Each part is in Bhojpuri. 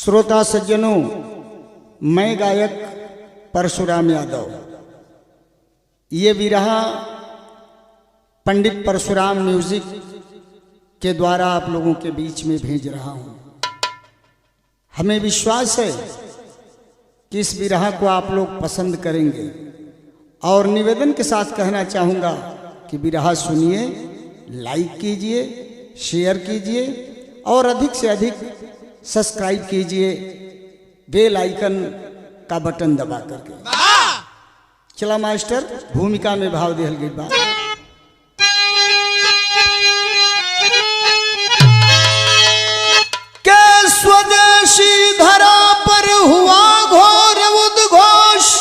श्रोता सज्जनों, मैं गायक परशुराम यादव ये विरहा पंडित परशुराम म्यूजिक के द्वारा आप लोगों के बीच में भेज रहा हूं। हमें विश्वास है कि इस विरहा को आप लोग पसंद करेंगे और निवेदन के साथ कहना चाहूँगा कि विरहा सुनिए, लाइक कीजिए, शेयर कीजिए और अधिक से अधिक सब्सक्राइब कीजिए बेल आइकन का बटन दबा करके। चला मास्टर, भूमिका में भाव दिहल गई बा। के स्वदेशी धरा पर हुआ घोर उद्घोष,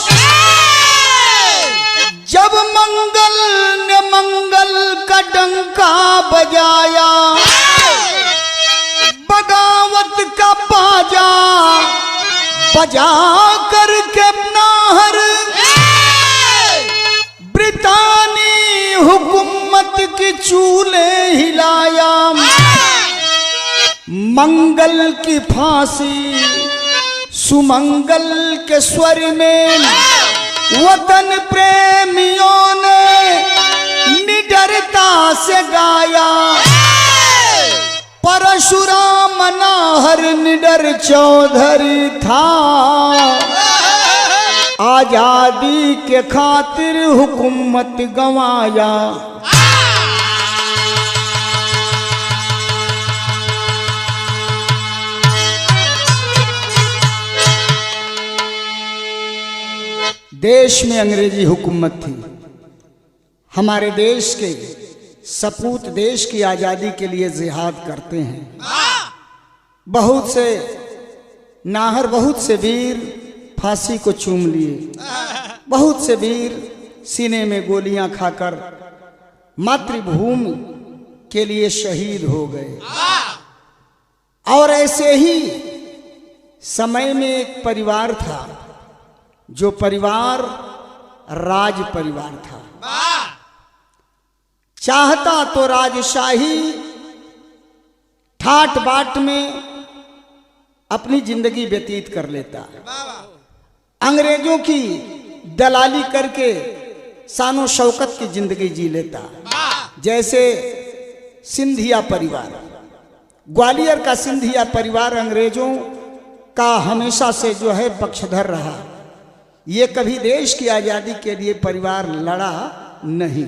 जब मंगल ने मंगल का डंका बजाया, बगावत का बाजा बजा करके नाहर ब्रितानी हुकूमत की चूल्हे हिलाया। मंगल की फांसी सुमंगल के स्वर में वतन प्रेमियों ने निडरता से गाया। परशुराम नाहर निडर चौधरी था, आजादी के खातिर हुकूमत गंवाया। देश में अंग्रेजी हुकूमत थी। हमारे देश के सपूत देश की आज़ादी के लिए जिहाद करते हैं। बहुत से नाहर, बहुत से वीर फांसी को चूम लिए, बहुत से वीर सीने में गोलियां खाकर मातृभूमि के लिए शहीद हो गए। और ऐसे ही समय में एक परिवार था, जो परिवार राज परिवार था। चाहता तो राजशाही ठाट बाट में अपनी जिंदगी व्यतीत कर लेता, अंग्रेजों की दलाली करके शानो शौकत की जिंदगी जी लेता। जैसे सिंधिया परिवार, ग्वालियर का सिंधिया परिवार अंग्रेजों का हमेशा से जो है पक्षधर रहा। ये कभी देश की आजादी के लिए परिवार लड़ा नहीं।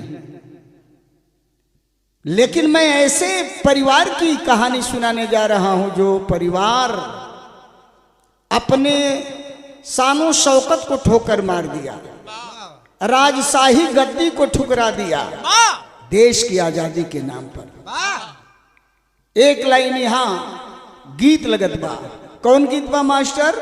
लेकिन मैं ऐसे परिवार की कहानी सुनाने जा रहा हूं जो परिवार अपने शानो शौकत को ठोकर मार दिया, राजशाही गद्दी को ठुकरा दिया देश की आजादी के नाम पर। एक लाइन यहां गीत लगत बा। कौन गीत बा मास्टर?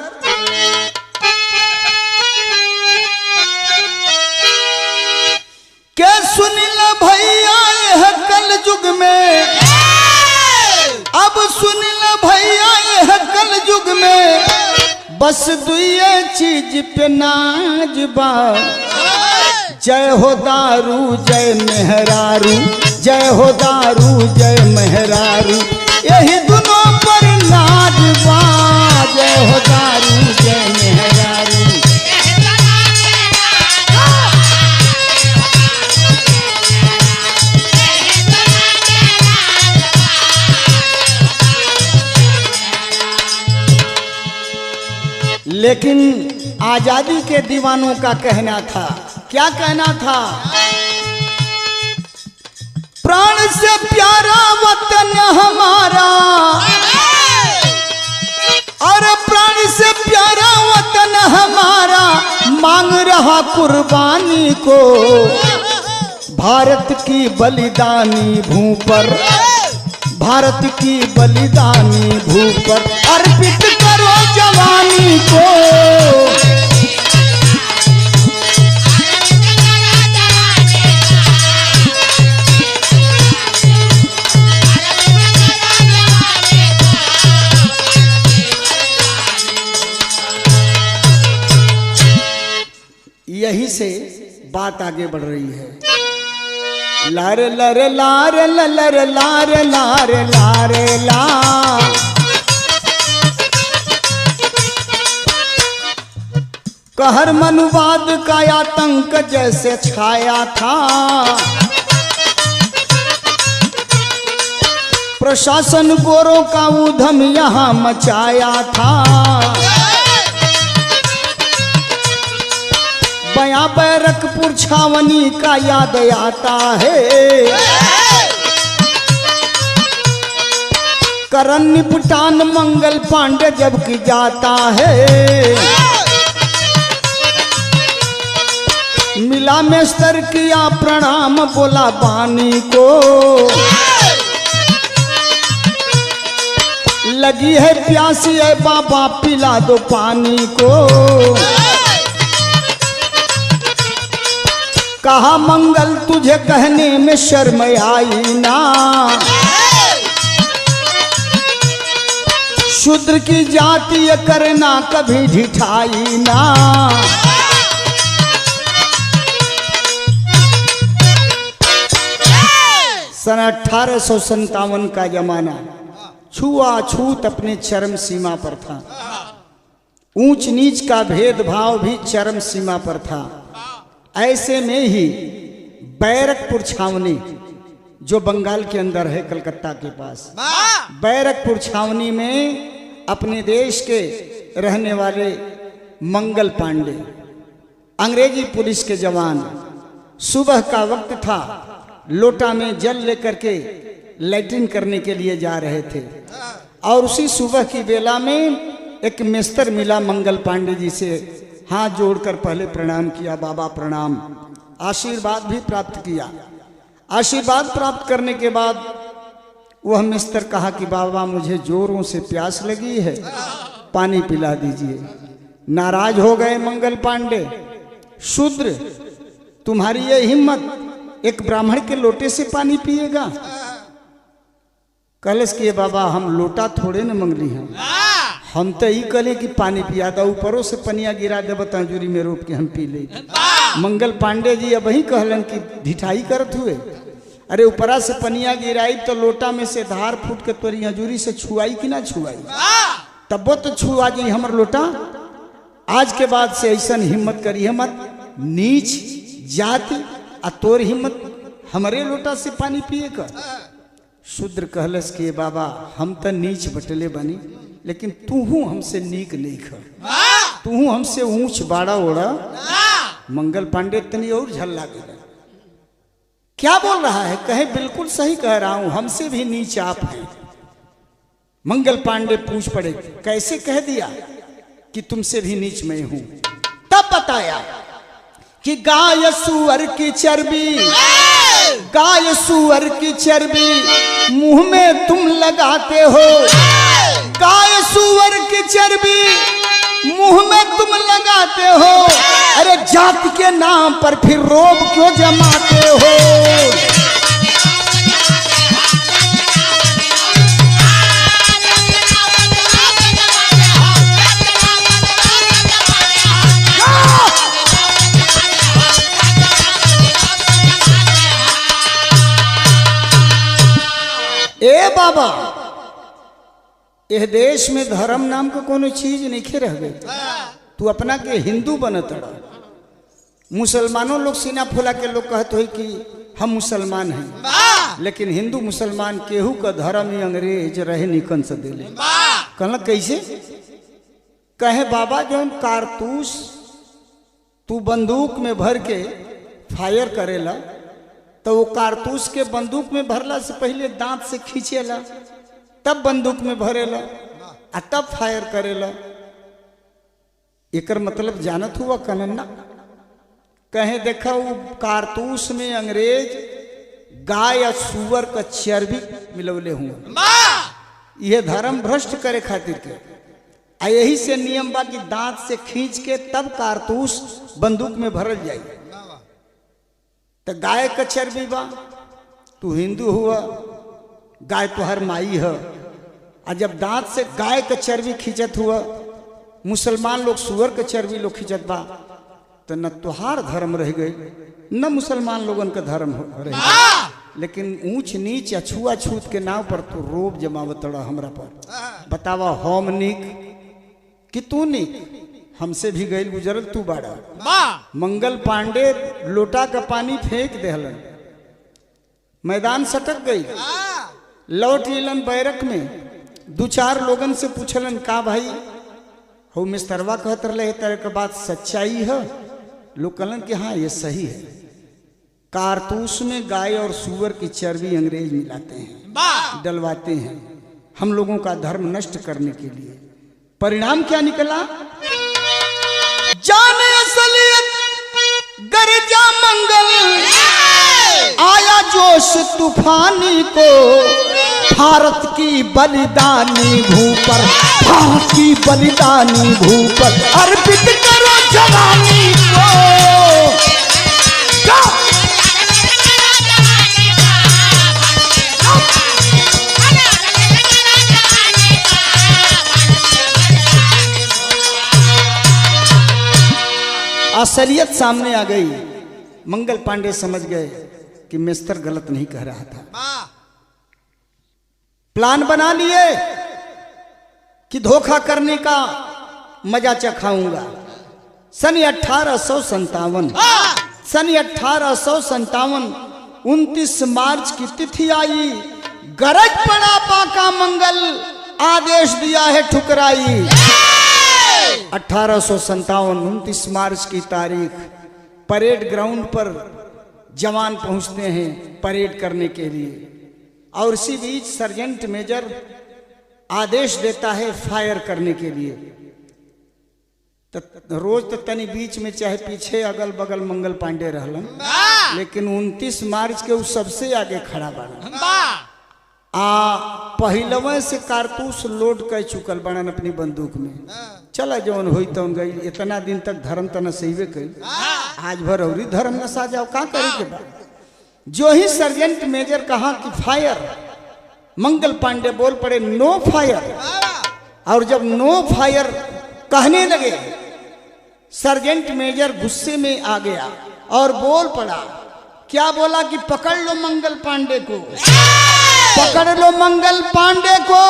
क्या सुनिला भैया यह कल युग में, अब सुनिला भैया यह कल युग में बस दुए चीज पे नाज बा। जय हो दारू जय मेहरारू, जय हो दारू जय मेहरारू, यही दोनों पर नाज बा। जय हो दारू जय मेहरारू। लेकिन आजादी के दीवानों का कहना था, क्या कहना था? प्राण से प्यारा वतन हमारा, और प्राण से प्यारा वतन हमारा मांग रहा कुर्बानी को। भारत की बलिदानी भू पर, भारत की बलिदानी भू पर अर्पित करो जवानी को। यही से बात आगे बढ़ रही है। लार लर लार लर लार लार लार ला, कहर मनुवाद का आतंक जैसे छाया था, प्रशासन गोरों का ऊधम यहाँ मचाया था। बयां बैरकपुर छावनी का याद आता है, करन निपटान मंगल पांडे जबकि जाता है। मिला मेस्तर किया प्रणाम बोला बानी को, लगी है प्यासी है बाबा पिला दो पानी को। कहा मंगल तुझे कहने में शर्म आई ना, शूद्र की जाति करना कभी ढिठाई ना। सन 1857 का जमाना छुआछूत अपने चरम सीमा पर था, ऊंच नीच का भेदभाव भी चरम सीमा पर था। ऐसे में ही बैरकपुर छावनी जो बंगाल के अंदर है कलकत्ता के पास, बैरकपुर छावनी में अपने देश के रहने वाले मंगल पांडे अंग्रेजी पुलिस के जवान सुबह का वक्त था, लोटा में जल लेकर के लैट्रिन करने के लिए जा रहे थे और उसी सुबह की बेला में एक मेस्तर मिला मंगल पांडे जी से, हाथ जोड़कर पहले प्रणाम किया, बाबा प्रणाम, आशीर्वाद भी प्राप्त किया। आशीर्वाद प्राप्त करने के बाद वह मेस्तर कहा कि बाबा मुझे जोरों से प्यास लगी है, पानी पिला दीजिए। नाराज हो गए मंगल पांडे, शूद्र तुम्हारी ये हिम्मत, एक ब्राह्मण के लोटे से पानी पिएगा? कलश किए बाबा हम लोटा थोड़े न मंगली हैं, हम तो ही कले कि पानी पिया था, ऊपरों से पनिया गिरा दे तंजूरी में रोप के हम पी ले। मंगल पांडे जी अब ही कहलन कि ढिठाई करत हुए, अरे ऊपरा से पनिया गिराई तो लोटा में से धार फूट के तोरी हजूरी से छुआई कि ना छुआई, तब वो तो छुआ जी हमर लोटा। आज के बाद से ऐसा हिम्मत करिए मत, नीच जाति आ तोर हिम्मत हमारे लोटा से पानी पिए का। शूद्र कहलस कि बाबा हम तो नीच बटले बनी, लेकिन तू हूँ हमसे नीक नहीं खा, तू हूँ हमसे ऊंच बाड़ा ओढ़ा। मंगल पांडे तनी और झल्ला गया, क्या बोल रहा है? कहे बिल्कुल सही कह रहा हूं, हमसे भी नीच आप हैं। मंगल पांडे पूछ पड़े, कैसे कह दिया कि तुमसे भी नीच मैं हूं? तब बताया कि गाय सुअर की चर्बी, गाय सुअर की चर्बी मुंह में तुम लगाते हो, गाय सुअर की चर्बी मुंह में तुम लगाते हो, अरे जाति के नाम पर फिर रोब क्यों जमाते हो? ए बाबा, यह देश में धर्म नाम का कोनो चीज नहीं रह गई, तू अपना के हिंदू बनत रहा। मुसलमानों लोग सीना फुला के लोग कहते हो कि हम मुसलमान हैं, लेकिन हिंदू मुसलमान केहू का धर्म ही अंग्रेज रहे निकन से दिले। कहला कैसे? कहे बाबा जो कारतूस तू बंदूक में भर के फायर करेला, तो वो कारतूस के बंदूक में भरला से पहले दांत से खींचेला, तब बंदूक में भरेला आ तब फायर करेला। एकर मतलब जानत हुआ कनन्ना? कहे देखा वो कारतूस में अंग्रेज गाय या सुअर का चर्बी मिलवले हुआ, यह धर्म भ्रष्ट करे खातिर के। आ यही से नियम बा कि दांत से खींच के तब कारतूस बंदूक में भरल जाए। तो गाय का चर्बी बा, तू हिंदू हुआ, गाय तो हर माई है, और जब दांत से गाय का चर्बी खींचत हुआ, मुसलमान लोग सुअर का चर्बी लोग खींचत बा, तो न तुहार धर्म रह गई न मुसलमान लोगन का धर्म रह गई। लेकिन ऊंच नीच या छुआछूत के नाव पर तो रोब जमावत रहा हमरा पर। बतावा हम नीक कि तू नीक? हमसे भी गई गुजरल तू बाड़ा। वाह मंगल पांडे लोटा का पानी फेंक देहलन, मैदान सटक गई, लौट एलन बैरक में। दो चार लोगन से पूछलन का भाई हो मिस्तरवा कहत रहे तरह के बात सच्चाई है? लोग कहलन कि हाँ ये सही है। कारतूस में गाय और सूअर की चर्बी अंग्रेज मिलाते हैं, डलवाते हैं हम लोगों का धर्म नष्ट करने के लिए। परिणाम क्या निकला? जाने असलियत गरजा मंगल, आया जोश तूफानी को, भारत की बलिदानी भू पर, भारत की बलिदानी भू पर अर्पित करो जवानी को। असलियत सामने आ गई। मंगल पांडे समझ गए कि मिस्टर गलत नहीं कह रहा था। प्लान बना लिए कि धोखा करने का मजा चखाऊंगा। सन 1857 29 मार्च की तिथि आई। गरज पड़ा पाका मंगल, आदेश दिया है ठुकराई। 1857 29 मार्च की तारीख परेड ग्राउंड पर जवान पहुंचते हैं परेड करने के लिए, और इसी बीच सर्जेंट मेजर आदेश देता है फायर करने के लिए। तो रोज तो तनी बीच में चाहे पीछे अगल बगल मंगल पांडे रहलन, लेकिन 29 मार्च के वो सबसे आगे खड़ा बना। पहलवे से कारतूस लोड कर चुकल बनन अपनी बंदूक में। चला जौन हुई तौन गई। इतना दिन तक धर्म तो न सहीवे कई, आज भर और धर्म न सा जाओ का करे के बाद। जो ही सर्जेंट मेजर कहा कि फायर, मंगल पांडे बोल पड़े नो फायर। और जब नो फायर कहने लगे, सर्जेंट मेजर गुस्से में आ गया और बोल पड़ा। क्या बोला कि पकड़ लो मंगल पांडे को, पकड़ लो मंगल पांडे को।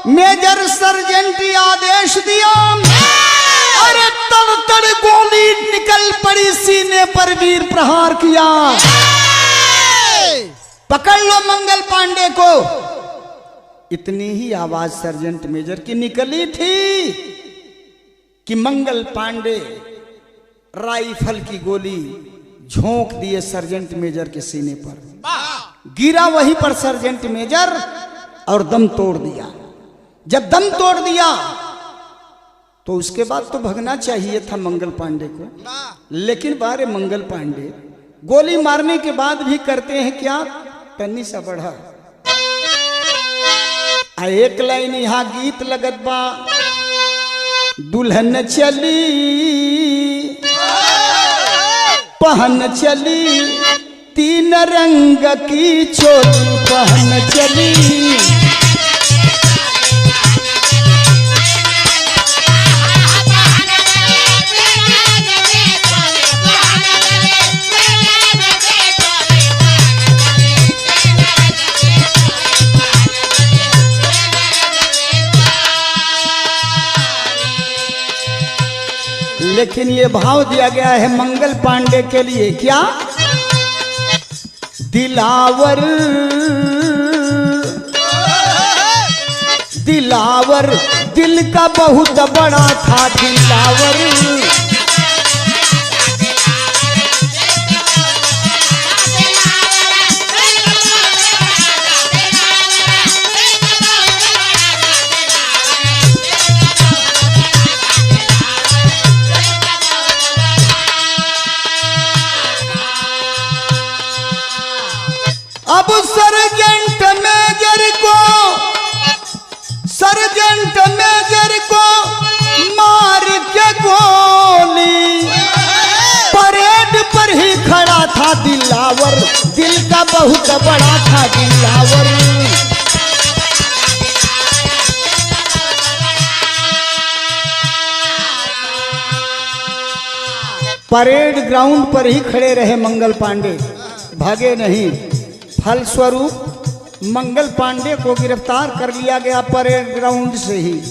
मेजर सर्जेंट आदेश दिया, अरे तड़ गोली निकल पड़ी, सीने पर वीर प्रहार किया। पकड़ लो मंगल पांडे को। इतनी ही आवाज सर्जेंट मेजर की निकली थी कि मंगल पांडे राइफल की गोली झोंक दिए सर्जेंट मेजर के सीने पर। गिरा वहीं पर सर्जेंट मेजर और दम तोड़ दिया। जब दम तोड़ दिया तो उसके बाद तो भगना चाहिए था मंगल पांडे को, लेकिन बारे मंगल पांडे गोली मारने के बाद भी करते हैं क्या, तन्नी सा बढ़ा। एक लाइन यहाँ गीत लगत बा, दुल्हन चली पहन चली, 3 रंग की चोली पहन चली। लेकिन ये भाव दिया गया है मंगल पांडे के लिए, क्या? दिलावर दिलावर दिल का बहुत बड़ा था दिलावर। अब सर्जेंट मेजर को मार के गोली, परेड पर ही खड़ा था दिलावर, दिल का बहुत बड़ा था दिलावर। परेड ग्राउंड पर ही खड़े रहे मंगल पांडे, भागे नहीं। फलस्वरूप मंगल पांडे को गिरफ्तार कर लिया गया परेड ग्राउंड से ही।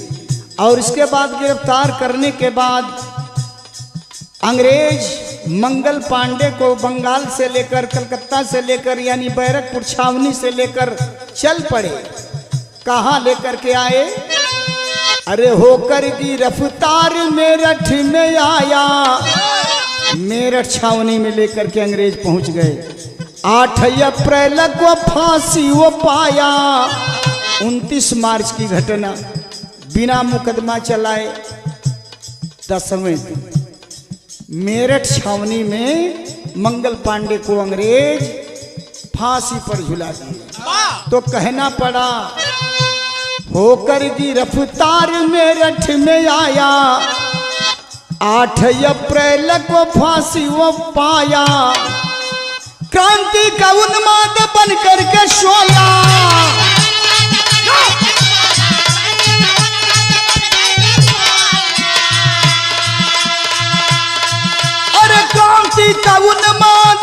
और इसके बाद गिरफ्तार करने के बाद अंग्रेज मंगल पांडे को बंगाल से लेकर कलकत्ता से लेकर यानी बैरकपुर छावनी से लेकर चल पड़े। कहाँ लेकर के आए? अरे होकर की रफ्तार मेरठ में आया, मेरठ छावनी में लेकर के अंग्रेज पहुंच गए। 8 अप्रैल को फांसी वो पाया। 29 मार्च की घटना, बिना मुकदमा चलाए 10वें दिन मेरठ छावनी में मंगल पांडे को अंग्रेज फांसी पर झुला दिए। तो कहना पड़ा होकर की रफ्तार मेरठ में आया, 8 अप्रैल को फांसी वो पाया। क्रांति का उन्माद बन करके शोला, अरे क्रांति का उन्माद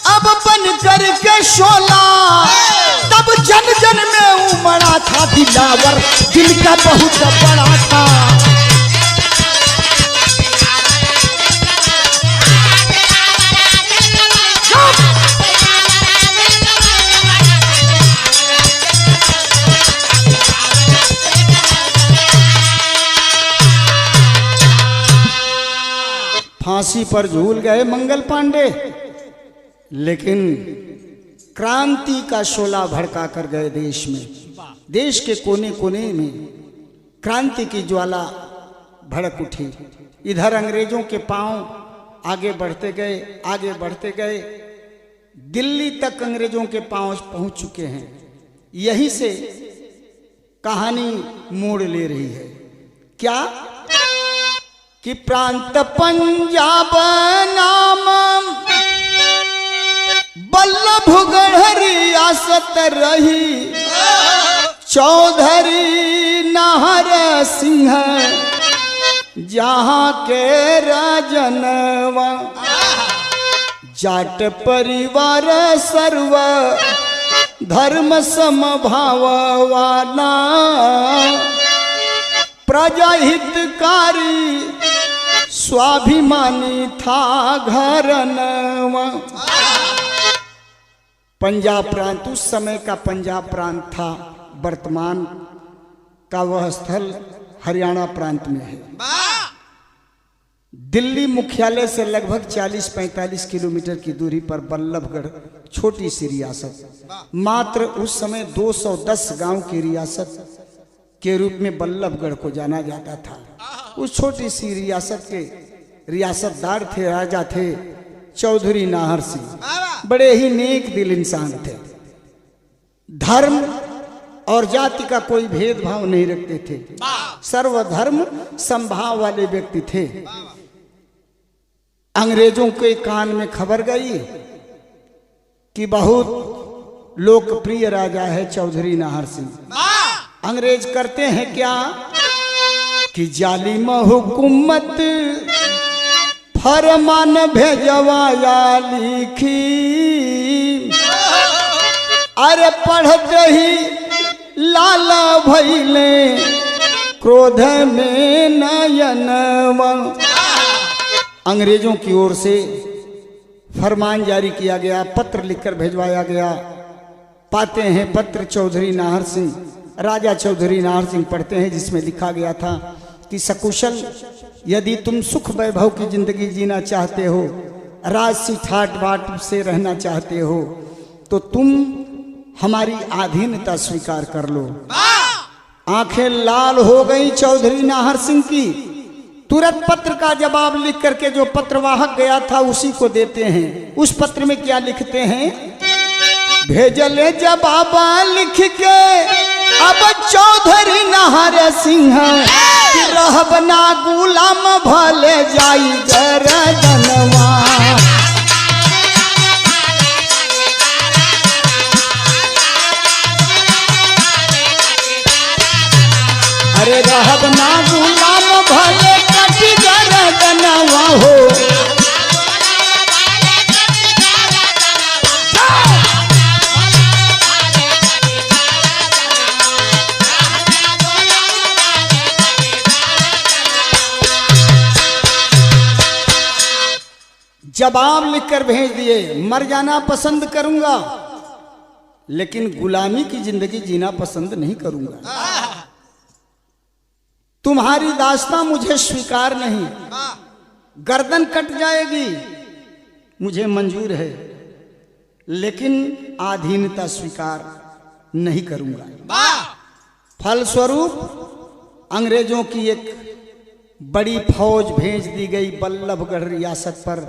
अब बन करके शोला। तब जन जन में उमड़ा था दिलावर, दिल का बहुत बड़ा था। फांसी पर झूल गए मंगल पांडे, लेकिन क्रांति का शोला भड़का कर गए देश में। देश के कोने कोने में क्रांति की ज्वाला भड़क उठी। इधर अंग्रेजों के पांव आगे बढ़ते गए, आगे बढ़ते गए, दिल्ली तक अंग्रेजों के पांव पहुंच चुके हैं। यहीं से कहानी मोड़ ले रही है। क्या कि प्रांत पंजाब नाम बल्लभगढ़ रियासत रही, चौधरी नाहर सिंह जहाँ के राजनवा। जाट परिवार सर्व धर्म समभाववाना, प्रजा हितकारी स्वाभिमानी था घरनवा। पंजाब प्रांत उस समय का पंजाब प्रांत था, वर्तमान का वह स्थल हरियाणा प्रांत में है। दिल्ली मुख्यालय से लगभग 40-45 किलोमीटर की दूरी पर बल्लभगढ़ छोटी सी रियासत, मात्र उस समय 210 गांव की रियासत के रूप में बल्लभगढ़ को जाना जाता था। उस छोटी सी रियासत के रियासतदार थे, राजा थे चौधरी नाहर सिंह। बड़े ही नेक दिल इंसान थे, धर्म और जाति का कोई भेदभाव नहीं रखते थे, सर्वधर्म समभाव वाले व्यक्ति थे। अंग्रेजों के कान में खबर गई कि बहुत लोकप्रिय राजा है चौधरी नाहर सिंह। अंग्रेज करते हैं क्या कि जालिम हुकूमत फरमान भेजवाया लिखी। अरे पढ़त ही लाला भैले क्रोध में नयनवा। अंग्रेजों की ओर से फरमान जारी किया गया, पत्र लिखकर भेजवाया गया। पाते हैं पत्र चौधरी नाहर सिंह, राजा चौधरी नाहर सिंह पढ़ते हैं, जिसमें लिखा गया था कि सकुशल यदि तुम सुख वैभव की जिंदगी जीना चाहते हो, राजसी ठाट बाट से रहना चाहते हो, तो तुम हमारी अधीनता स्वीकार कर लो। आंखें लाल हो गई चौधरी नाहर सिंह की। तुरंत पत्र का जवाब लिख करके जो पत्रवाहक गया था उसी को देते हैं। उस पत्र में क्या लिखते हैं? भेजले जवाब लिख के अब चौधरी नाहर सिंह कि रहब ना गुलाम भले जाई गरदनवा। अरे रहब ना गुलाम भले कटी गरदनवा हो। जवाब लिखकर भेज दिए, मर जाना पसंद करूंगा लेकिन गुलामी की जिंदगी जीना पसंद नहीं करूंगा। तुम्हारी दास्तां मुझे स्वीकार नहीं, गर्दन कट जाएगी मुझे मंजूर है, लेकिन अधीनता स्वीकार नहीं करूंगा। फलस्वरूप अंग्रेजों की एक बड़ी फौज भेज दी गई बल्लभगढ़ रियासत पर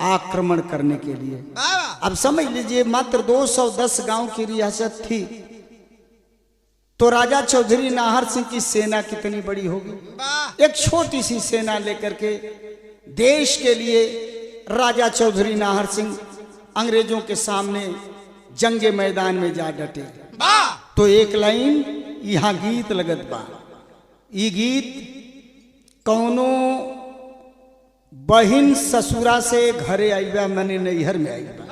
आक्रमण करने के लिए। अब समझ लीजिए मात्र 210 गांव की रियासत थी, तो राजा चौधरी नाहर सिंह की सेना कितनी बड़ी होगी। एक छोटी सी सेना लेकर के देश के लिए राजा चौधरी नाहर सिंह अंग्रेजों के सामने जंगे मैदान में जा डटे। तो एक लाइन यहाँ गीत लगत बा, ई गीत कौनो बहिन ससुरा से घरे आईबा मने नैहर में आईबा,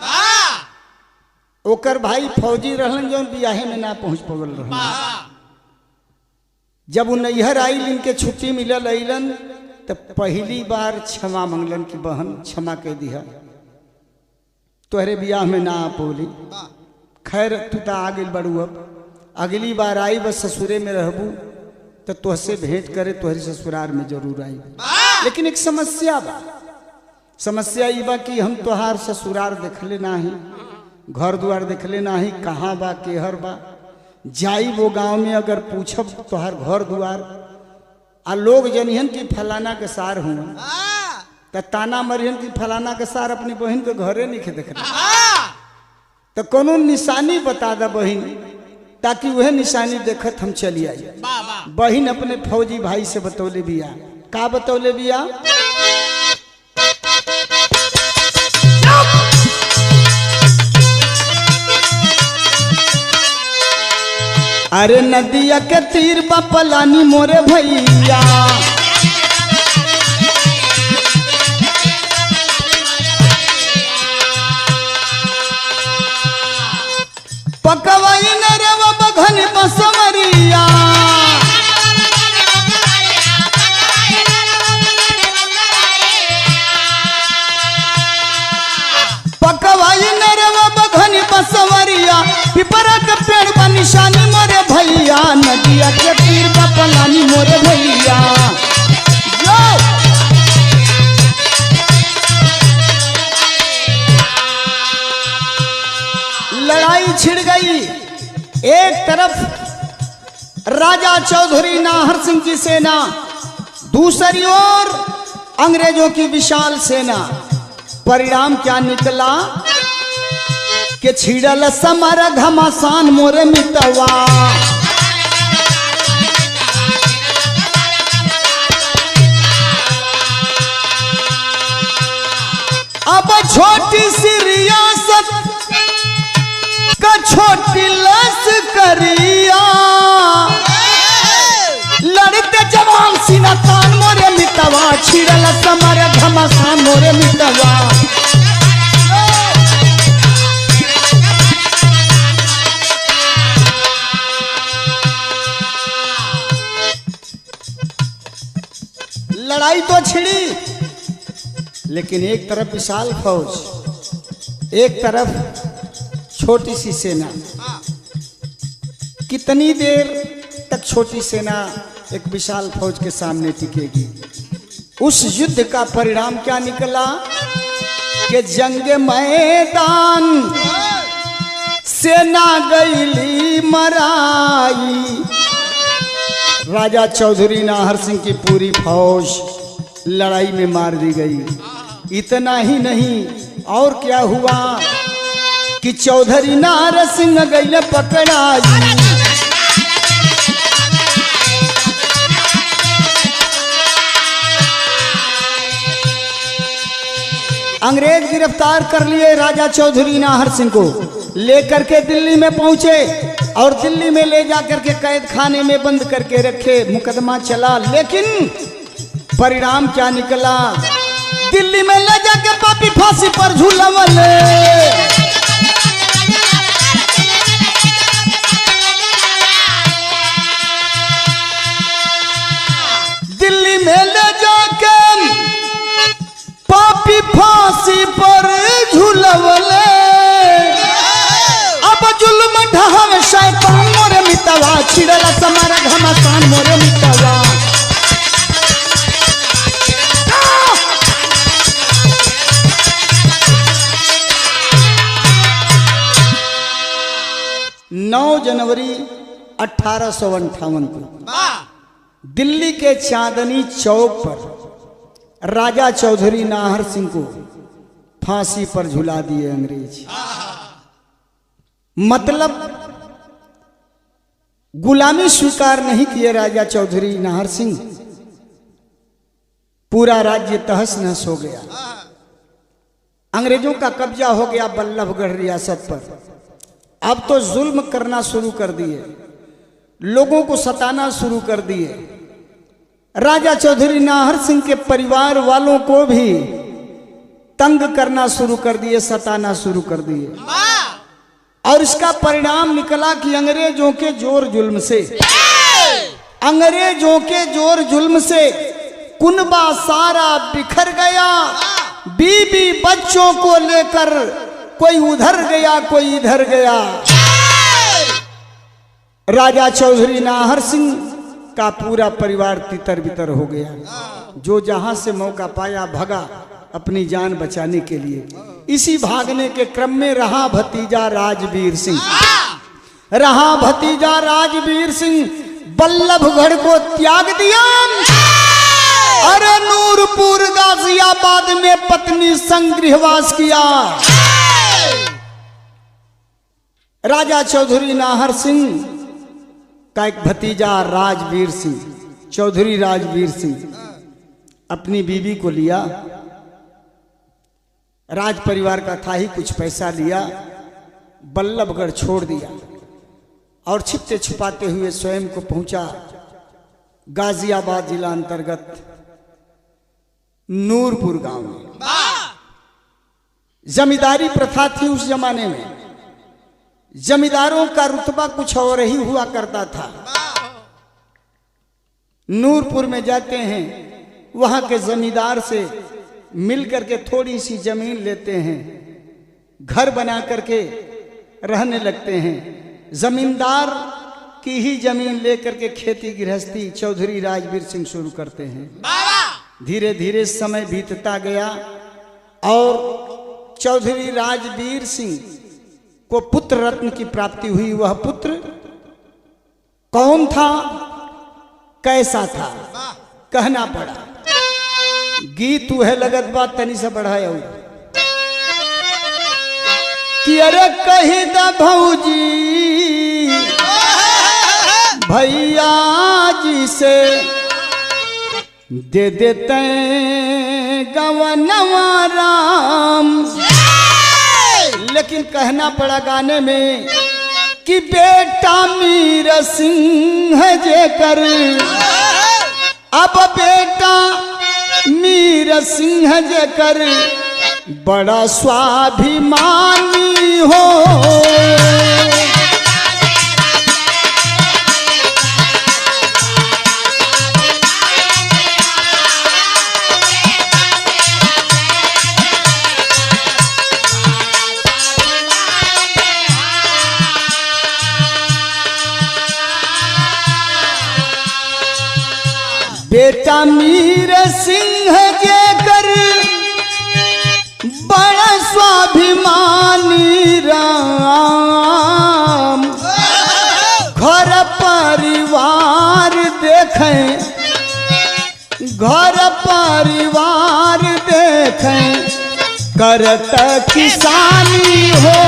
ओकर भाई फौजी रहलन जो बियाहे में ना पहुंच पवल रहलन। जब वो नैहर आइल इनके छुट्टी मिलल अइलन तो पहली बार क्षमा मंगलन की बहन क्षमा कह दिया, तोहरे बियाह में ना आ पौली, खैर तू तो आ गई बड़ू, अब अगली बार आई बस ससुरे में रहबू तो तुहसे भेंट करे तोहरी ससुराल में जरूर आई। लेकिन एक समस्या बा, समस्या ई बा कि हम तोहार ससुराल देखले नाही, घर द्वार देखले नाही, कहाँ बा केहर बा। जाई वो गांव में अगर पूछब तोहार घर द्वार आ लोग जनिहन की फलाना के सार हूँ तो ताना मरिहन की फलाना के सार अपनी बहन के घरे नहीं देख रहे, तो कोनो निशानी बता दा बहन, ताकि वह निशानी देखत हम चली आई। बहन अपने फौजी भाई से बतौले बिया, का बतौले बिया, अरे नदिया के तीर बा पलानी मोरे भैया, पकवाई नरवा बघन बसमरिया, पकवाई नरवा बघन बसमरिया, पिपरा के पेड़ बा निशानी मोरे भैया, नदिया के तीर बा पलानी मोरे भैया। लड़ाई छिड़ गई, एक तरफ राजा चौधरी नाहर सिंह की सेना, दूसरी ओर अंग्रेजों की विशाल सेना। परिणाम क्या निकला कि छिड़ल समर घमासान मोरे मितवा, अब छोटी सी रियासत का छोटी लस करिया, लड़ते जवान सीना तान मोरे मितवा, छिड़ल समर घमासान मोरे मितवा। लड़ाई तो छिड़ी, लेकिन एक तरफ विशाल फौज, एक तरफ छोटी सी सेना। कितनी देर तक छोटी सेना एक विशाल फौज के सामने टिकेगी। उस युद्ध का परिणाम क्या निकला कि जंग मैदान सेना गईली मराई, राजा चौधरी नाहर सिंह की पूरी फौज लड़ाई में मार दी गई। इतना ही नहीं, और क्या हुआ कि चौधरी नाहर सिंह गईले पकड़ाई। अंग्रेज गिरफ्तार कर लिए राजा चौधरी नाहर सिंह को, लेकर के दिल्ली में पहुंचे और दिल्ली में ले जाकर के कैद खाने में बंद करके रखे। मुकदमा चला, लेकिन परिणाम क्या निकला, दिल्ली में ले जाके पापी फांसी पर झूलवले। दिल्ली में ले जाके पापी फांसी पर छिड़ला समारा घमासान मोरे मिटवा। नौ जनवरी 1858 को दिल्ली के चांदनी चौक पर राजा चौधरी नाहर सिंह को फांसी पर झुला दिए अंग्रेज। मतलब गुलामी स्वीकार नहीं किए राजा चौधरी नाहर सिंह, पूरा राज्य तहस नहस हो गया। अंग्रेजों का कब्जा हो गया बल्लभगढ़ रियासत पर। अब तो जुल्म करना शुरू कर दिए, लोगों को सताना शुरू कर दिए। राजा चौधरी नाहर सिंह के परिवार वालों को भी तंग करना शुरू कर दिए, सताना शुरू कर दिए। और इसका परिणाम निकला कि अंग्रेजों के जोर जुल्म से कुनबा सारा बिखर गया। बीबी बच्चों को लेकर कोई उधर गया, कोई इधर गया। राजा चौधरी नाहर सिंह का पूरा परिवार तितर बितर हो गया। जो जहां से मौका पाया भगा अपनी जान बचाने के लिए। इसी भागने के क्रम में रहा भतीजा राजवीर सिंह बल्लभगढ़ को त्याग दिया। अरे नूरपुर गाजियाबाद में पत्नी संग गृहवास किया। राजा चौधरी नाहर सिंह का एक भतीजा चौधरी राजवीर सिंह अपनी बीवी को लिया। राज परिवार का था ही, कुछ पैसा लिया, बल्लभगढ़ छोड़ दिया और छिपते छुपाते हुए स्वयं को पहुंचा गाजियाबाद जिला अंतर्गत नूरपुर गांव में। जमींदारी प्रथा थी उस जमाने में। जमींदारों का रुतबा कुछ और ही हुआ करता था। नूरपुर में जाते हैं, वहां के जमींदार से मिल करके थोड़ी सी जमीन लेते हैं, घर बना करके रहने लगते हैं। जमींदार की ही जमीन लेकर के खेती गृहस्थी चौधरी राजवीर सिंह शुरू करते हैं। धीरे धीरे समय बीतता गया और चौधरी राजवीर सिंह को पुत्र रत्न की प्राप्ति हुई। वह पुत्र कौन था, कैसा था, कहना पड़ा। गीत है लगत बात तनी से बढ़ाया कि अरे कही द भौजी भैया जी से दे देते गवनवा राम। लेकिन कहना पड़ा गाने में कि बेटा मीर सिंह जेकर, अब बेटा मीर सिंह जेकर बड़ा स्वाभिमानी हो। बेटा मीर सिंह जेकर बड़ा स्वाभिमानी राम। घर परिवार देखें करत किसानी हो।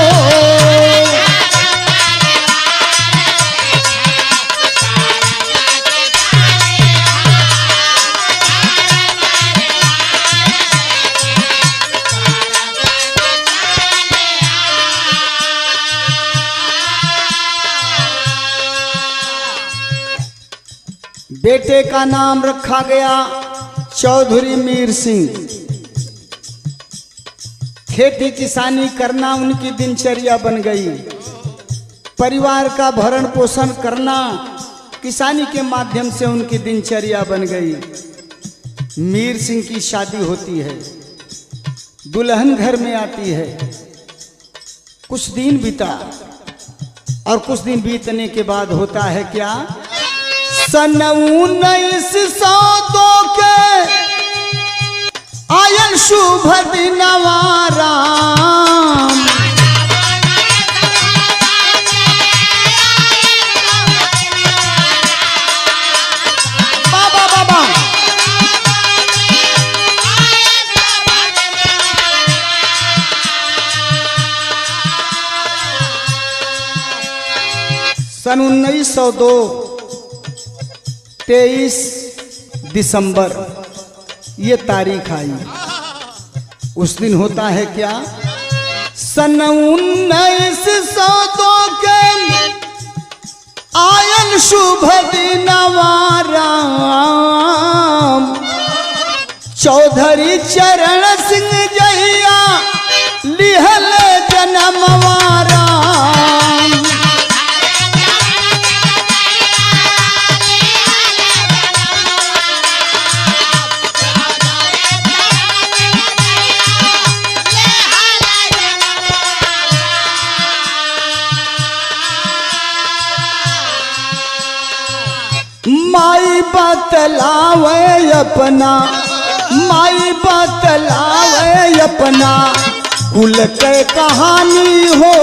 बेटे का नाम रखा गया चौधरी मीर सिंह। खेती किसानी करना उनकी दिनचर्या बन गई। परिवार का भरण पोषण करना किसानी के माध्यम से उनकी दिनचर्या बन गई। मीर सिंह की शादी होती है, दुल्हन घर में आती है। कुछ दिन बीता, और कुछ दिन बीतने के बाद होता है क्या? सन 1902 के आयल शुभ दिनवा राम, बाबा बाबा सन 1902 23 दिसंबर ये तारीख आई। उस दिन होता है क्या? सन 1902 के आयल शुभ दिनवा राम, चौधरी चरण सिंह जहिया लिहल जनमवा राम। माई बतलावे अपना, माई बतलावे अपना कुल के कहानी हो।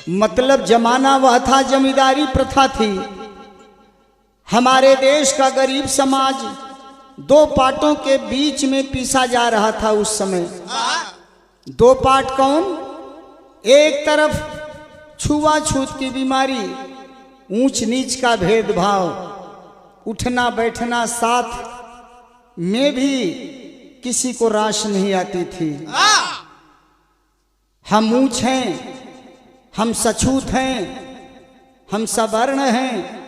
मतलब जमाना वह था, जमींदारी प्रथा थी। हमारे देश का गरीब समाज दो पाटों के बीच में पीसा जा रहा था उस समय। दो पाट कौन? एक तरफ छुआछूत की बीमारी, ऊंच नीच का भेदभाव, उठना बैठना साथ में भी किसी को राश नहीं आती थी। हम ऊंच हैं, हम सछूत हैं, हम सवर्ण हैं,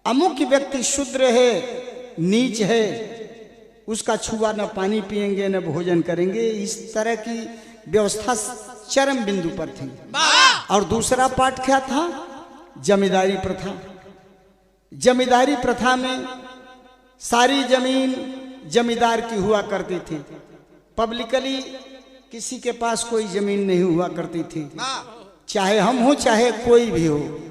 अमुक व्यक्ति शूद्र है, नीच है, उसका छुआ न पानी पिएंगे न भोजन करेंगे। इस तरह की व्यवस्था चरम बिंदु पर थी। और दूसरा पाठ क्या था? जमींदारी प्रथा। जमींदारी प्रथा में सारी जमीन जमींदार की हुआ करती थी। पब्लिकली किसी के पास कोई जमीन नहीं हुआ करती थी, चाहे हम हो चाहे कोई भी हो।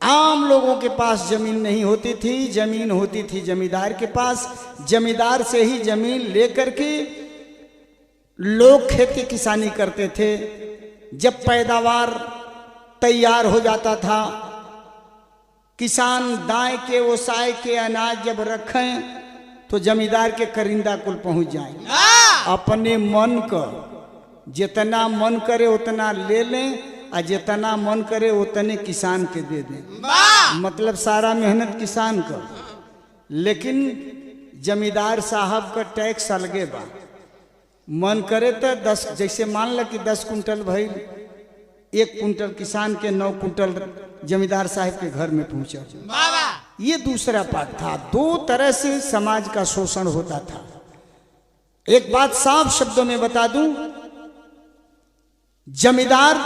आम लोगों के पास जमीन नहीं होती थी, जमीन होती थी जमींदार के पास। जमींदार से ही जमीन लेकर के लोग खेती किसानी करते थे। जब पैदावार तैयार हो जाता था, किसान दाएं के ओसाए के अनाज जब रखें तो जमींदार के करिंदा कुल पहुंच जाए। अपने मन का जितना मन करे उतना ले लें और जितना मन करे उतने किसान के दे दें। मतलब सारा मेहनत किसान का, लेकिन जमींदार साहब का टैक्स अलगे बा। मन करे तो 10, जैसे मान लो कि 10 कुंटल भाई, 1 कुंटल किसान के 9 कुंटल जमींदार साहब के घर में पहुंचा। ये दूसरा पार्ट था। दो तरह से समाज का शोषण होता था। एक बात साफ शब्दों में बता दूं, जमींदार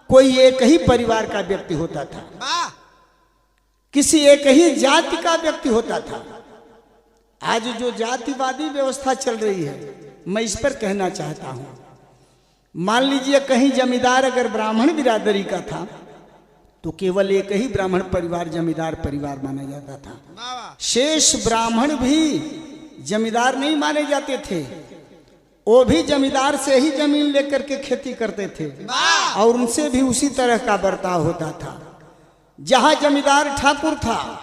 कोई एक ही परिवार का व्यक्ति होता था, किसी एक ही जाति का व्यक्ति होता था। आज जो जातिवादी व्यवस्था चल रही है, मैं इस पर कहना चाहता हूं। मान लीजिए कहीं जमींदार अगर ब्राह्मण बिरादरी का था तो केवल एक ही ब्राह्मण परिवार जमींदार परिवार माना जाता था। शेष ब्राह्मण भी जमींदार नहीं माने जाते थे। वो भी जमींदार से ही जमीन लेकर के खेती करते थे और उनसे भी उसी तरह का बर्ताव होता था। जहां जमींदार ठाकुर था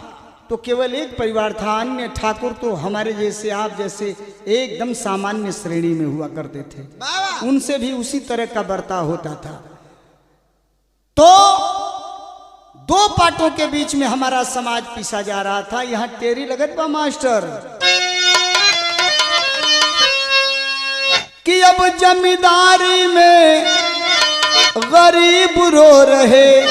तो केवल एक परिवार था, अन्य ठाकुर तो हमारे जैसे आप जैसे एकदम सामान्य श्रेणी में हुआ करते थे। उनसे भी उसी तरह का बर्ताव होता था। तो दो पाटों के बीच में हमारा समाज पीसा जा रहा था। यहां टेरी लगत बा मास्टर कि अब जमींदारी में गरीब रो रहे,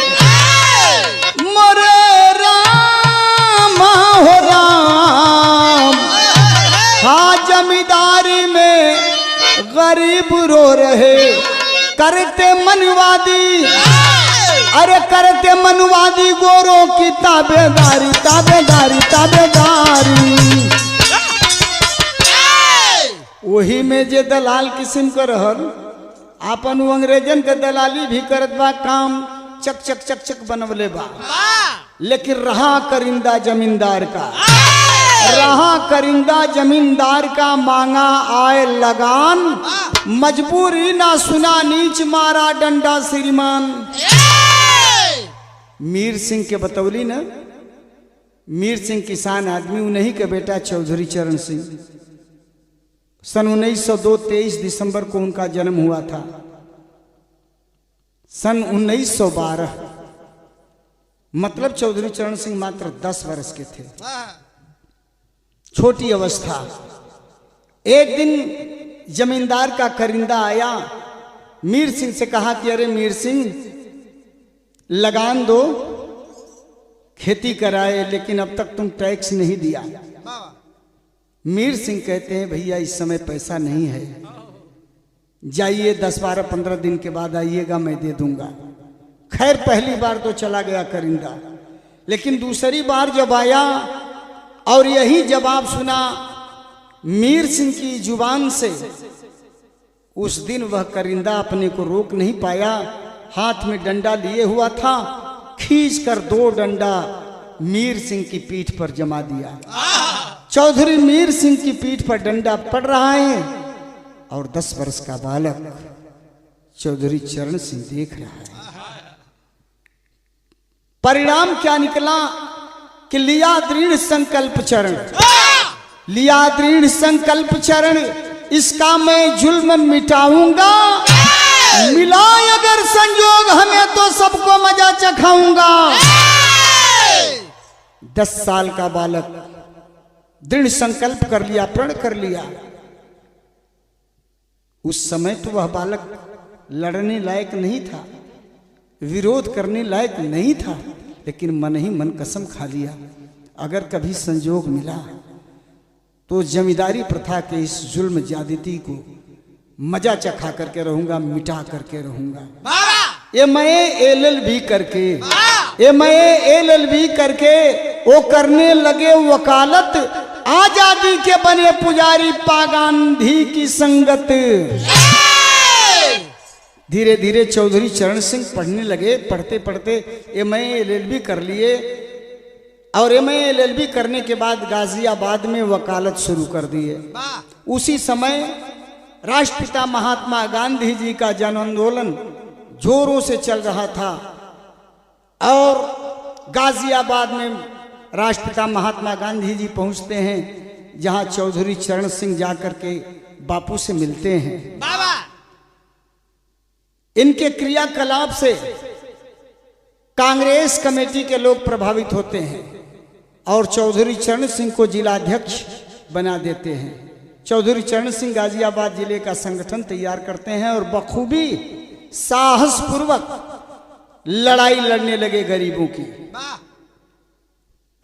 मोरे राम हो राम। हाँ, जमींदारी में गरीब रो रहे, करते मनवादी अरे करते मनवादी गोरों की ताबेदारी ताबेदारी ताबेदारी। वही में जे दलाल किस्म का रहल आपन अंग्रेजन के दलाली भी करत बा, काम चक चक चक चक बनवले बा, लेकिन रहा करिंदा जमींदार का, रहा करिंदा जमींदार का, मांगा आए लगान, मजबूरी ना सुना नीच मारा डंडा श्रीमान। मीर सिंह के बतौली ना, मीर सिंह किसान आदमी, उन्हीं के बेटा चौधरी चरण सिंह। सन 1902 23 दिसंबर को उनका जन्म हुआ था। सन 1912 मतलब चौधरी चरण सिंह मात्र 10 वर्ष के थे, छोटी अवस्था। एक दिन जमींदार का करिंदा आया, मीर सिंह से कहा कि अरे मीर सिंह लगान दो, खेती कराए, लेकिन अब तक तुम टैक्स नहीं दिया। मीर सिंह कहते हैं भैया इस समय पैसा नहीं है, जाइए 10 12 15 दिन के बाद आइएगा, मैं दे दूंगा। खैर पहली बार तो चला गया करिंदा, लेकिन दूसरी बार जब आया और यही जवाब सुना मीर सिंह की जुबान से, उस दिन वह करिंदा अपने को रोक नहीं पाया, हाथ में डंडा लिए हुआ था, खींचकर 2 डंडा मीर सिंह की पीठ पर जमा दिया। चौधरी मीर सिंह की पीठ पर डंडा पड़ रहा है और 10 वर्ष का बालक चौधरी चरण सिंह देख रहा है। परिणाम क्या निकला कि लिया दृढ़ संकल्प चरण, लिया दृढ़ संकल्प चरण, इसका मैं जुल्म मिटाऊंगा, मिला अगर संयोग हमें तो सबको मजा चखाऊंगा। 10 साल का बालक दृढ़ संकल्प कर लिया, प्रण कर लिया। उस समय तो वह बालक लड़ने लायक नहीं था, विरोध करने लायक नहीं था, लेकिन मन ही मन कसम खा लिया अगर कभी संजोग मिला तो जमींदारी प्रथा के इस जुल्म ज्यादती को मजा चखा करके रहूंगा, मिटा करके रहूंगा। ये मैं LLB करके, ये मैं LLB करके वो करने लगे वकालत, आजादी के बने पुजारी पा गांधी की संगत। धीरे धीरे चौधरी चरण सिंह पढ़ने लगे, पढ़ते पढ़ते MA LLB कर लिए और MA LLB करने के बाद गाजियाबाद में वकालत शुरू कर दिए। उसी समय राष्ट्रपिता महात्मा गांधी जी का जन आंदोलन जोरों से चल रहा था और गाजियाबाद में राष्ट्रपिता महात्मा गांधी जी पहुंचते हैं, जहां चौधरी चरण सिंह जाकर के बापू से मिलते हैं। इनके क्रियाकलाप से कांग्रेस कमेटी के लोग प्रभावित होते हैं और चौधरी चरण सिंह को जिलाध्यक्ष बना देते हैं। चौधरी चरण सिंह गाजियाबाद जिले का संगठन तैयार करते हैं और बखूबी साहसपूर्वक लड़ाई लड़ने लगे गरीबों की।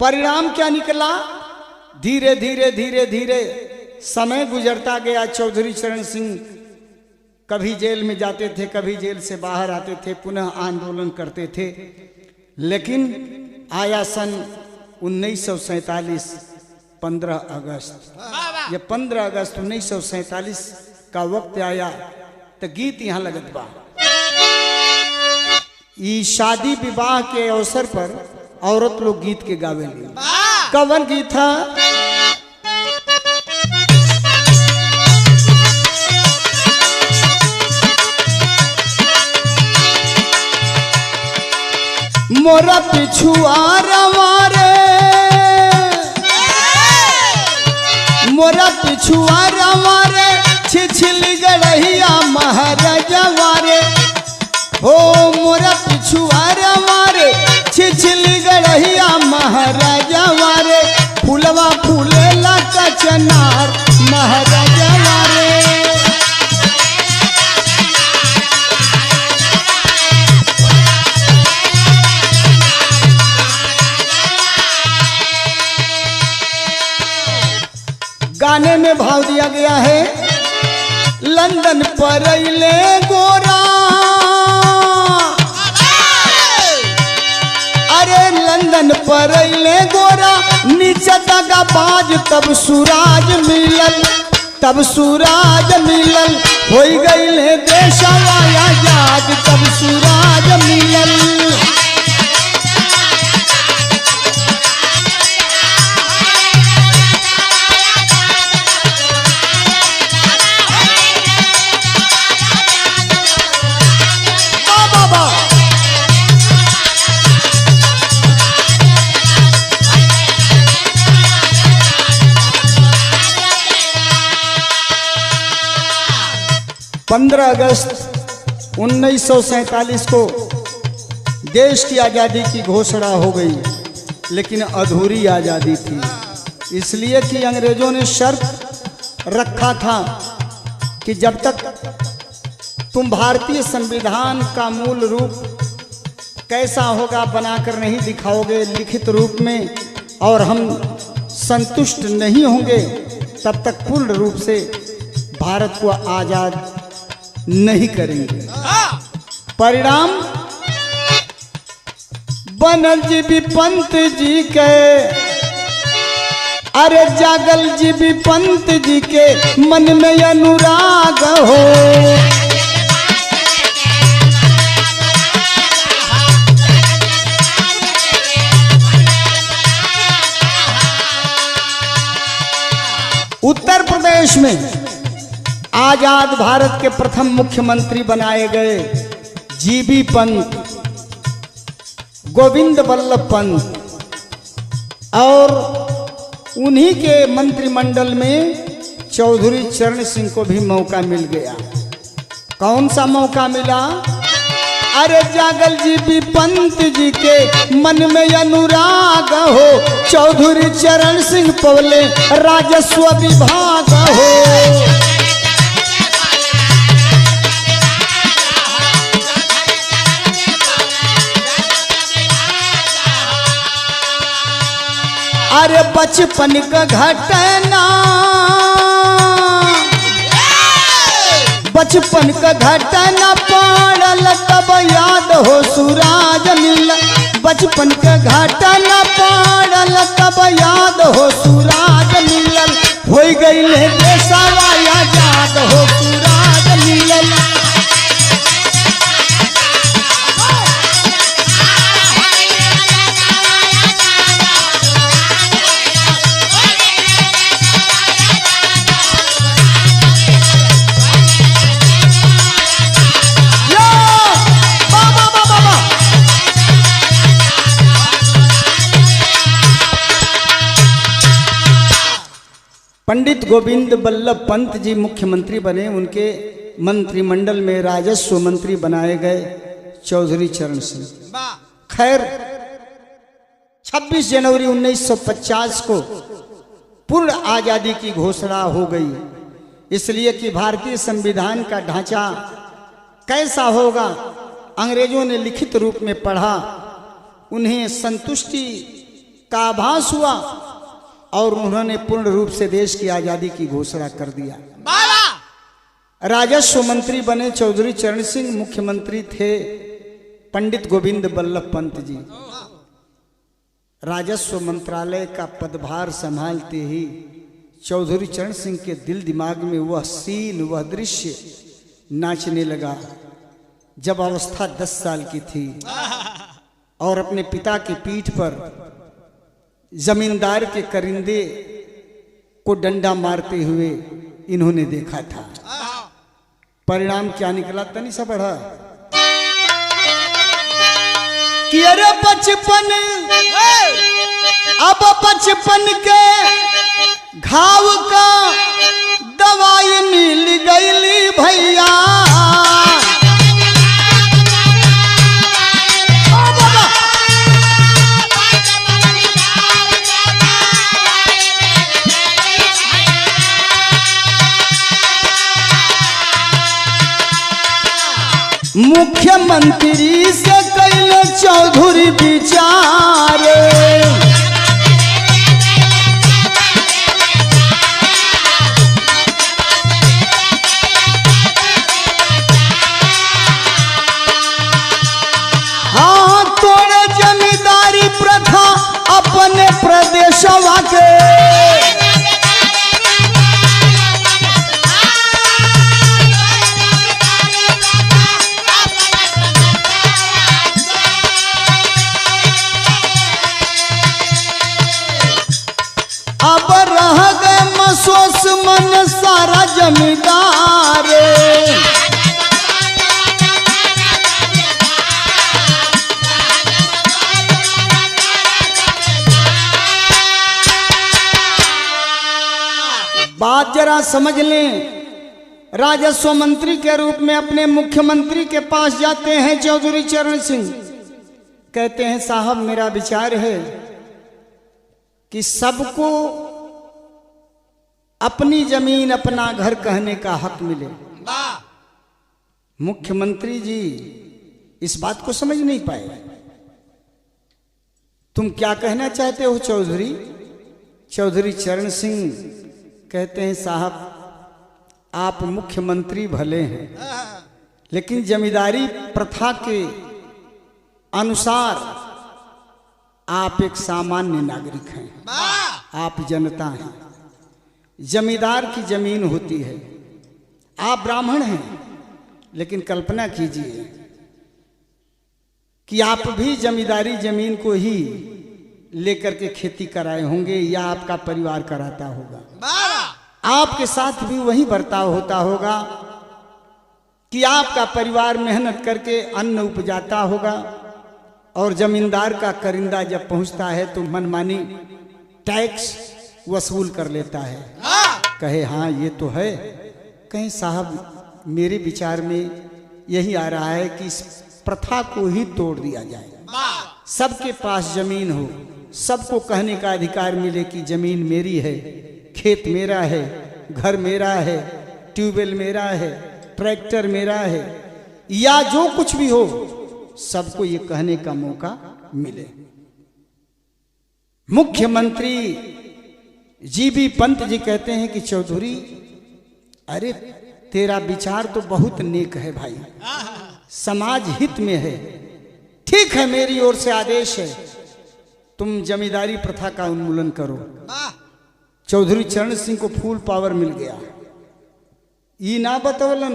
परिणाम क्या निकला? धीरे धीरे धीरे धीरे समय गुजरता गया। चौधरी चरण सिंह कभी जेल में जाते थे, कभी जेल से बाहर आते थे, पुनः आंदोलन करते थे। लेकिन आया सन 1947 15 अगस्त, ये 15 अगस्त 1947 का वक्त आया तो गीत यहाँ लगत बा। ई शादी विवाह के अवसर पर औरत लोग गीत के गावे ली। कवन गीत था? मोरा पिछुआरवा रे, मोरा पिछुआरवा रे, छिछली गड़हिया महाराजवा रे, हो मोरा पिछुआरवा रे, छिछली गड़हिया महाराजवा रे, फूलवा फूलेला कचनार महाराजवा रे। गाने में भाव दिया गया है, लंदन पर अइले गोरा, बाज तब सूरज मिलल, तब सूरज मिलल, हो गईले देशवा आजाद तब सूरज मिलल। बाबा 15 अगस्त 1947 को देश की आज़ादी की घोषणा हो गई, लेकिन अधूरी आज़ादी थी, इसलिए कि अंग्रेजों ने शर्त रखा था कि जब तक तुम भारतीय संविधान का मूल रूप कैसा होगा बनाकर नहीं दिखाओगे लिखित रूप में, और हम संतुष्ट नहीं होंगे, तब तक पूर्ण रूप से भारत को आजाद नहीं करेंगे। परिणाम बनल जी भी पंत जी के, अरे जागल जी भी पंत जी के मन में अनुराग हो। उत्तर प्रदेश में आजाद भारत के प्रथम मुख्यमंत्री बनाए गए जीबी पंत, गोविंद बल्लभ पंत, और उन्हीं के मंत्रिमंडल में चौधरी चरण सिंह को भी मौका मिल गया। कौन सा मौका मिला? अरे जागल जी भी पंत जी के मन में अनुराग हो, चौधरी चरण सिंह पवले राजस्व विभाग हो। अरे बचपन का घटना, बचपन का घटना पड़ल तब याद हो सूरज मिलल, बचपन का घटना पड़ल तब याद हो सूरज मिलल, हो गईले देशवा आजाद हो सूरज मिलल। पंडित गोविंद बल्लभ पंत जी मुख्यमंत्री बने, उनके मंत्रिमंडल में राजस्व मंत्री बनाए गए चौधरी चरण सिंह। खैर 26 जनवरी 1950 को पूर्ण आजादी की घोषणा हो गई, इसलिए कि भारतीय संविधान का ढांचा कैसा होगा अंग्रेजों ने लिखित रूप में पढ़ा, उन्हें संतुष्टि का आभास हुआ और उन्होंने पूर्ण रूप से देश की आजादी की घोषणा कर दिया। राजस्व मंत्री बने चौधरी चरण सिंह, मुख्यमंत्री थे पंडित गोविंद बल्लभ पंत जी। राजस्व मंत्रालय का पदभार संभालते ही चौधरी चरण सिंह के दिल दिमाग में वह सीन, वह दृश्य नाचने लगा। जब अवस्था 10 साल की थी और अपने पिता की पीठ पर जमींदार के करिंदे को डंडा मारते हुए इन्होंने देखा था। परिणाम क्या निकला तनी सा बढ़ा कि अरे बचपन, अब बचपन के घाव का दवाई मिल गईली भैया। मुख्यमंत्री से कैले चौधरी विचार, हाँ तोड़े जमींदारी प्रथा अपने प्रदेशवा के। जमींदार। बात जरा समझ लें। राजस्व मंत्री के रूप में अपने मुख्यमंत्री के पास जाते हैं चौधरी चरण सिंह। कहते हैं साहब मेरा विचार है कि सबको अपनी जमीन अपना घर कहने का हक मिले। मुख्यमंत्री जी इस बात को समझ नहीं पाए। तुम क्या कहना चाहते हो चौधरी? चौधरी चरण सिंह कहते हैं साहब आप मुख्यमंत्री भले हैं, लेकिन जमींदारी प्रथा के अनुसार आप एक सामान्य नागरिक हैं, आप जनता हैं। जमींदार की जमीन होती है, आप ब्राह्मण हैं, लेकिन कल्पना कीजिए कि आप भी जमींदारी जमीन को ही लेकर के खेती कराए होंगे या आपका परिवार कराता होगा। आपके साथ भी वही बर्ताव होता होगा कि आपका परिवार मेहनत करके अन्न उपजाता होगा और जमींदार का करिंदा जब पहुंचता है तो मनमानी टैक्स वसूल कर लेता है। कहे हाँ ये तो है। कहें साहब मेरे विचार में यही आ रहा है कि इस प्रथा को ही तोड़ दिया जाए, सबके पास जमीन हो, सबको कहने का अधिकार मिले कि जमीन मेरी है, खेत मेरा है, घर मेरा है, ट्यूबवेल मेरा है, ट्रैक्टर मेरा है, या जो कुछ भी हो सबको ये कहने का मौका मिले। मुख्यमंत्री जीबी पंत जी कहते हैं कि चौधरी अरे तेरा विचार तो बहुत नेक है भाई, समाज हित में है, ठीक है मेरी ओर से आदेश है तुम जमींदारी प्रथा का उन्मूलन करो। चौधरी चरण सिंह को फुल पावर मिल गया। ई ना बतौलन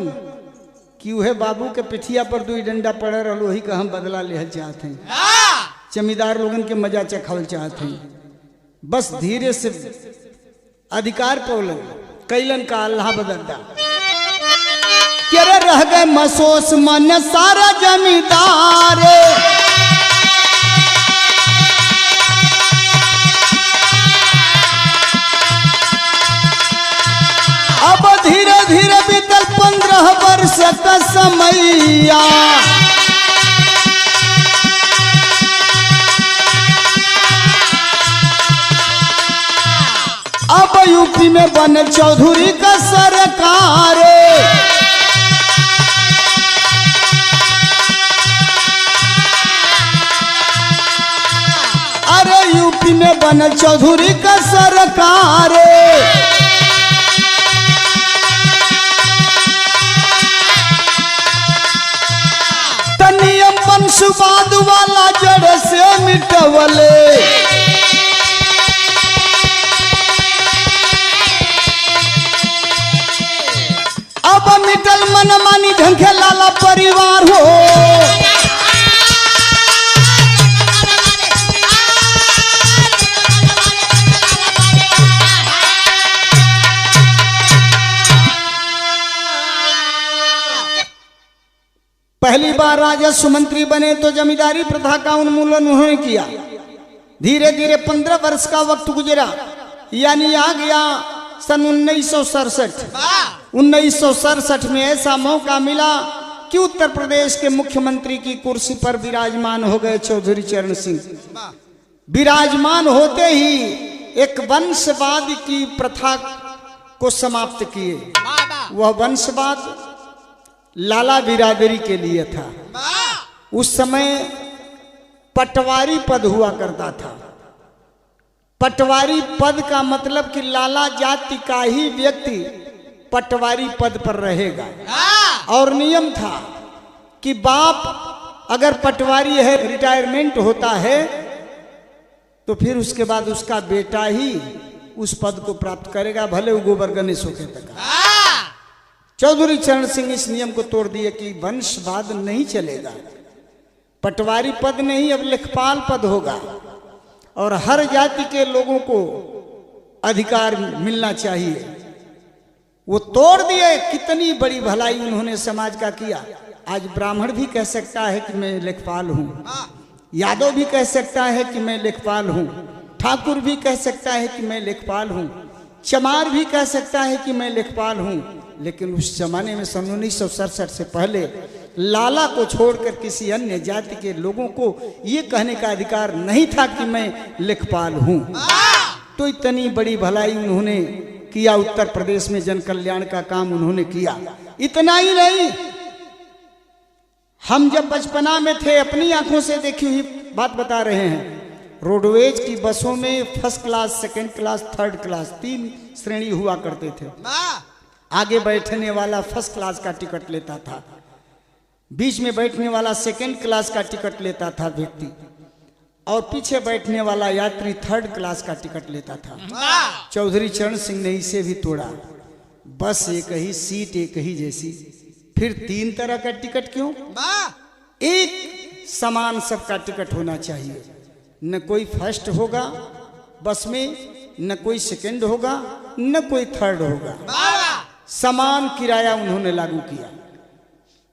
कि वह बाबू के पिठिया पर दुई डंडा पड़े रहो, वही का हम बदला ले चाहते हैं, जमींदार लोगन के मजा चखावल चाहते हैं। बस धीरे से अधिकार पौलन कैलन का अल्लाह बदलता। रह गए मसोस मन सारा जमींदार। अब धीरे धीरे बीतल 15 वर्ष का समैया। अब यूपी में बने चौधरी का सरकार। अरे यूपी में बने चौधरी का सरकार। वंशवाद वाला जड़ से मिटवले। अब मिटल मनमानी ढंगे लाला परिवार हो। पहली बार राजस्व मंत्री बने तो जमींदारी प्रथा का उन्मूलन उन्होंने किया। धीरे धीरे 15 वर्ष का वक्त गुजरा, यानी आ गया सन 1967। 1967 में ऐसा मौका मिला कि उत्तर प्रदेश के मुख्यमंत्री की कुर्सी पर विराजमान हो गए चौधरी चरण सिंह। विराजमान होते ही एक वंशवाद की प्रथा को समाप्त किए। वह वंशवाद लाला बिरादरी के लिए था। उस समय पटवारी पद हुआ करता था। पटवारी पद का मतलब कि लाला जाति का ही व्यक्ति पटवारी पद पर रहेगा। और नियम था कि बाप अगर पटवारी है, रिटायरमेंट होता है, तो फिर उसके बाद उसका बेटा ही उस पद को प्राप्त करेगा, भले वो गोबर गणेश होके तक। चौधरी चरण सिंह इस नियम को तोड़ दिए कि वंशवाद नहीं चलेगा, पटवारी पद नहीं अब लेखपाल पद होगा और हर जाति के लोगों को अधिकार मिलना चाहिए। वो तोड़ दिए। कितनी बड़ी भलाई उन्होंने समाज का किया। आज ब्राह्मण भी कह सकता है कि मैं लेखपाल हूँ, यादव भी कह सकता है कि मैं लेखपाल हूँ, ठाकुर भी कह सकता है कि मैं लेखपाल हूँ, चमार भी कह सकता है कि मैं लेखपाल हूँ। लेकिन उस जमाने में सन 1967 से पहले लाला को छोड़कर किसी अन्य जाति के लोगों को ये कहने का अधिकार नहीं था कि मैं लेखपाल हूँ। तो इतनी बड़ी भलाई उन्होंने किया, उत्तर प्रदेश में जन कल्याण का काम उन्होंने किया। इतना ही नहीं, हम जब बचपना में थे अपनी आंखों से देखी हुई बात बता रहे हैं, रोडवेज की बसों में first class, second class, third class 3 श्रेणी हुआ करते थे। आगे बैठने वाला फर्स्ट क्लास का टिकट लेता था, बीच में बैठने वाला सेकंड क्लास का टिकट लेता था व्यक्ति, और पीछे बैठने वाला यात्री थर्ड क्लास का टिकट लेता था। चौधरी चरण सिंह ने इसे भी तोड़ा। बस एक ही सीट, एक ही जैसी, फिर 3 तरह का टिकट क्यों? एक समान सबका टिकट होना चाहिए। न कोई फर्स्ट होगा बस में, न कोई सेकंड होगा, न कोई थर्ड होगा। समान किराया उन्होंने लागू किया।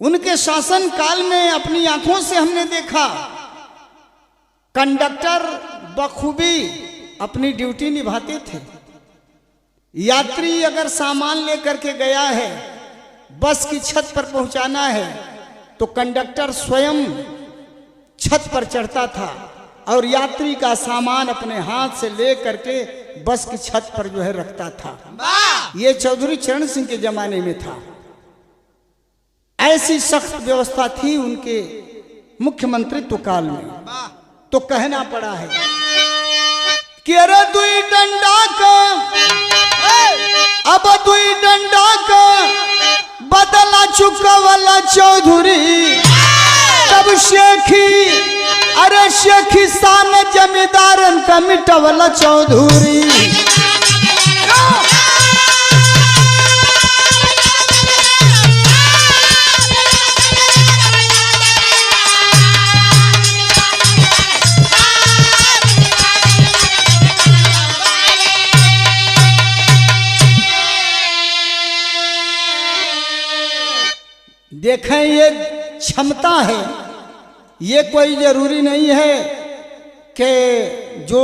उनके शासन काल में अपनी आंखों से हमने देखा, कंडक्टर बखूबी अपनी ड्यूटी निभाते थे। यात्री अगर सामान लेकर के गया है, बस की छत पर पहुंचाना है, तो कंडक्टर स्वयं छत पर चढ़ता था और यात्री का सामान अपने हाथ से ले करके बस की छत पर जो है रखता था। ये चौधरी चरण सिंह के जमाने में था। ऐसी सख्त व्यवस्था थी उनके मुख्यमंत्रित्व काल में। तो कहना पड़ा है कि अरे दुई डंडा का, अब दुई डंडा का बदला चुका वाला चौधरी, तब शेखी, अरे शेखी सान जमींदारन का मिटवला चौधरी। देखें, ये क्षमता है। ये कोई जरूरी नहीं है कि जो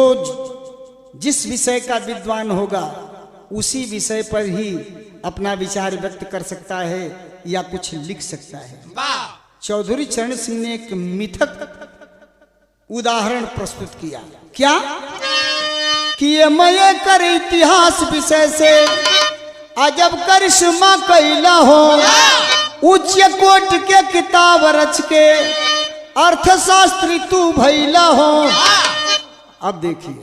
जिस विषय का विद्वान होगा उसी विषय पर ही अपना विचार व्यक्त कर सकता है या कुछ लिख सकता है। चौधरी चरण सिंह ने एक मिथक उदाहरण प्रस्तुत किया। क्या कि ये मैं कर इतिहास विषय से अजब करिश्मा कैला हो, उच्च कोट के किताब रच के अर्थशास्त्री तू भैला हो। अब देखिए,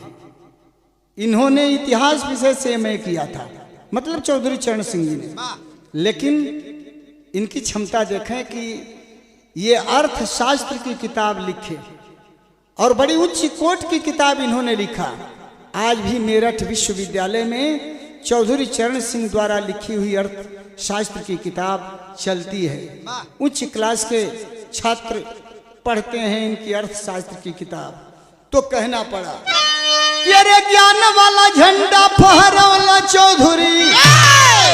इन्होंने इतिहास विषय से एमए किया था, मतलब चौधरी चरण सिंह जी ने, लेकिन इनकी क्षमता देखें कि ये अर्थशास्त्र की किताब लिखे और बड़ी उच्च कोट की किताब इन्होंने लिखा। आज भी मेरठ विश्वविद्यालय में चौधरी चरण सिंह द्वारा लिखी हुई अर्थशास्त्र की किताब चलती है। उच्च क्लास के छात्र पढ़ते हैं इनकी अर्थशास्त्र की किताब। तो कहना पड़ा कि अरे ज्ञान वाला झंडा फहरवला चौधरी,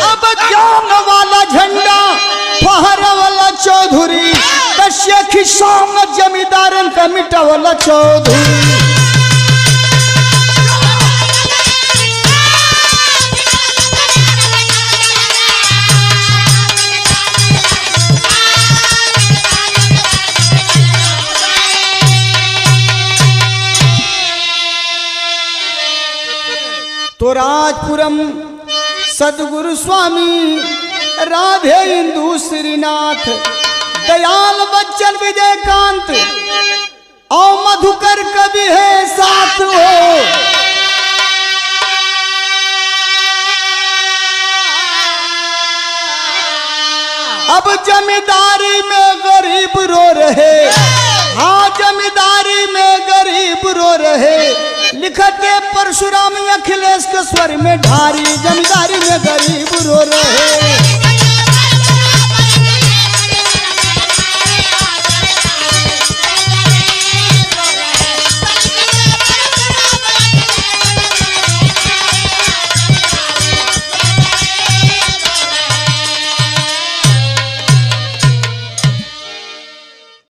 अब ज्ञान वाला झंडा फहरवला चौधरी, शेखी शाम जमींदारन का मिटवला चौधरी। तो राजपुरम सदगुरु स्वामी राधे इंदु श्रीनाथ दयाल बच्चन विजयकांत और मधुकर कवि है साथ हो। अब जमींदारी में गरीब रो रहे, हाँ जमींदारी में गरीब रो रहे, लिखते परशुराम अखिलेश के स्वर में ढारी, जमींदारी में गरीब रो रहे।